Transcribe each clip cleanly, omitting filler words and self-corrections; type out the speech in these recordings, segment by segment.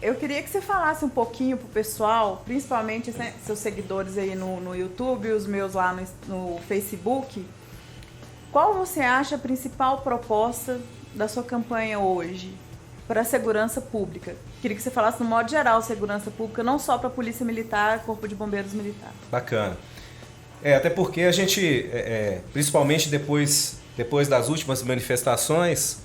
eu queria que você falasse um pouquinho pro pessoal, principalmente seus seguidores aí no YouTube, os meus lá no Facebook. Qual você acha a principal proposta da sua campanha hoje para a segurança pública? Queria que você falasse no modo geral segurança pública, não só para a Polícia Militar, Corpo de Bombeiros Militar. Bacana. Até porque a gente, principalmente depois das últimas manifestações,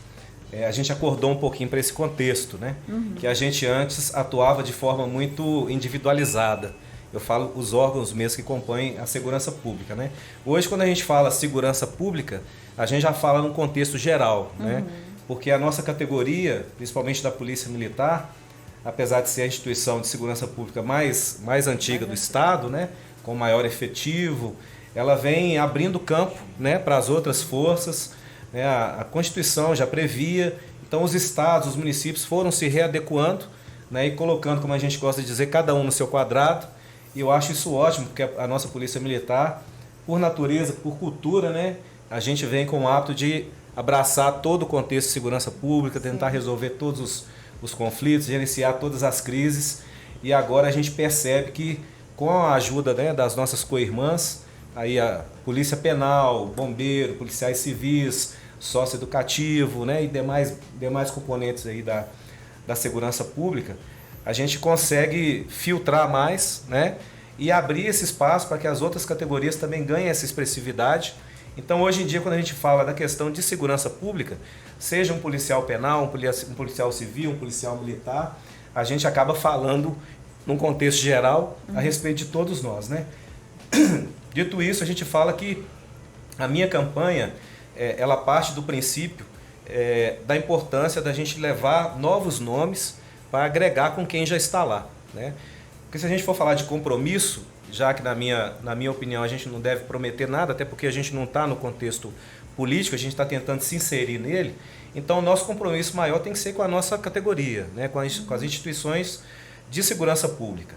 a gente acordou um pouquinho para esse contexto, né? Que a gente antes atuava de forma muito individualizada. Eu falo os órgãos mesmo que compõem a segurança pública, né? Hoje, quando a gente fala segurança pública, a gente já fala num contexto geral, né? Porque a nossa categoria, principalmente da Polícia Militar, apesar de ser a instituição de segurança pública mais antiga do Estado, né? Com maior efetivo, ela vem abrindo campo, né, para as outras forças, né? A Constituição já previa, então os estados, os municípios foram se readequando, né, e colocando, como a gente gosta de dizer, cada um no seu quadrado, e eu acho isso ótimo, porque a nossa Polícia Militar, por natureza, por cultura, né, a gente vem com o hábito de abraçar todo o contexto de segurança pública, tentar resolver todos os conflitos, gerenciar todas as crises, e agora a gente percebe que com a ajuda, né, das nossas co-irmãs, aí a Polícia Penal, Bombeiro, Policiais Civis, Socioeducativo, né, e demais componentes aí da segurança pública, a gente consegue filtrar mais, né, e abrir esse espaço para que as outras categorias também ganhem essa expressividade. Então, hoje em dia, quando a gente fala da questão de segurança pública, seja um policial penal, um policial civil, um policial militar, a gente acaba falando num contexto geral a respeito de todos nós, né? Dito isso, a gente fala que a minha campanha, ela parte do princípio da importância da gente levar novos nomes para agregar com quem já está lá, né? Porque se a gente for falar de compromisso, já que na minha opinião a gente não deve prometer nada, até porque a gente não está no contexto político, a gente está tentando se inserir nele, então o nosso compromisso maior tem que ser com a nossa categoria, né? Com as instituições de segurança pública.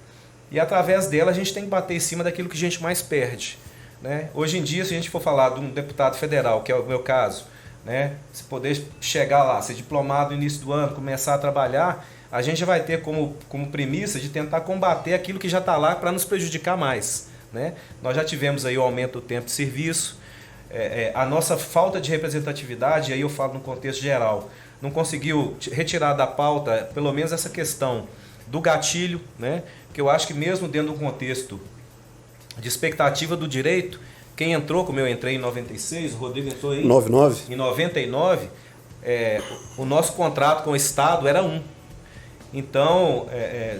E através dela a gente tem que bater em cima daquilo que a gente mais perde, né? Hoje em dia, se a gente for falar de um deputado federal, que é o meu caso, né? Se poder chegar lá, ser diplomado no início do ano, começar a trabalhar, a gente vai ter como premissa de tentar combater aquilo que já está lá para nos prejudicar mais, né? Nós já tivemos aí o aumento do tempo de serviço, a nossa falta de representatividade, aí eu falo no contexto geral, não conseguiu retirar da pauta pelo menos essa questão do gatilho, né? Que eu acho que mesmo dentro do contexto de expectativa do direito, quem entrou, como eu entrei em 96, o Rodrigo entrou em 99, o nosso contrato com o Estado era 1. Então,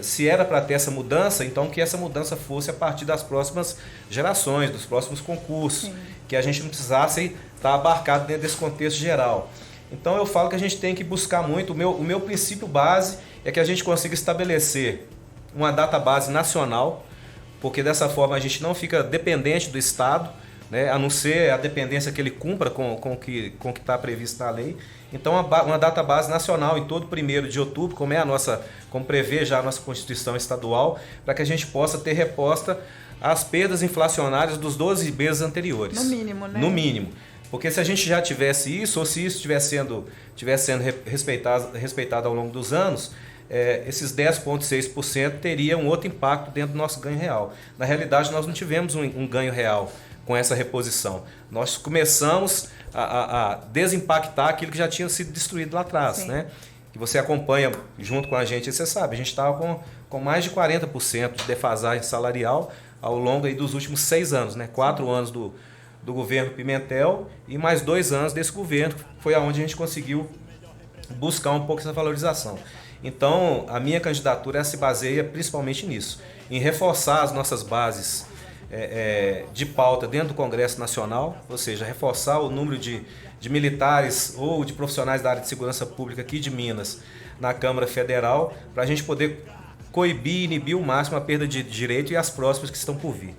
se era para ter essa mudança, então que essa mudança fosse a partir das próximas gerações, dos próximos concursos, que a gente não precisasse estar abarcado dentro desse contexto geral. Então eu falo que a gente tem que buscar muito, o meu princípio base é que a gente consiga estabelecer uma database nacional, porque dessa forma a gente não fica dependente do Estado, né, a não ser a dependência que ele cumpra com o que está previsto na lei. Então uma database nacional em todo 1º de outubro, como prevê já a nossa Constituição estadual, para que a gente possa ter resposta às perdas inflacionárias dos 12 meses anteriores. No mínimo, né? No mínimo. Porque se a gente já tivesse isso, ou se isso estivesse sendo respeitado ao longo dos anos, esses 10,6% teriam um outro impacto dentro do nosso ganho real. Na realidade, nós não tivemos um ganho real com essa reposição. Nós começamos a desimpactar aquilo que já tinha sido destruído lá atrás, né? Que você acompanha junto com a gente, você sabe, a gente estava com mais de 40% de defasagem salarial ao longo aí dos últimos 6 anos, né? 4 anos do governo Pimentel e mais 2 anos desse governo, foi aonde a gente conseguiu buscar um pouco essa valorização. Então, a minha candidatura se baseia principalmente nisso, em reforçar as nossas bases de pauta dentro do Congresso Nacional, ou seja, reforçar o número de militares ou de profissionais da área de segurança pública aqui de Minas na Câmara Federal, para a gente poder coibir e inibir o máximo a perda de direito e as próximas que estão por vir.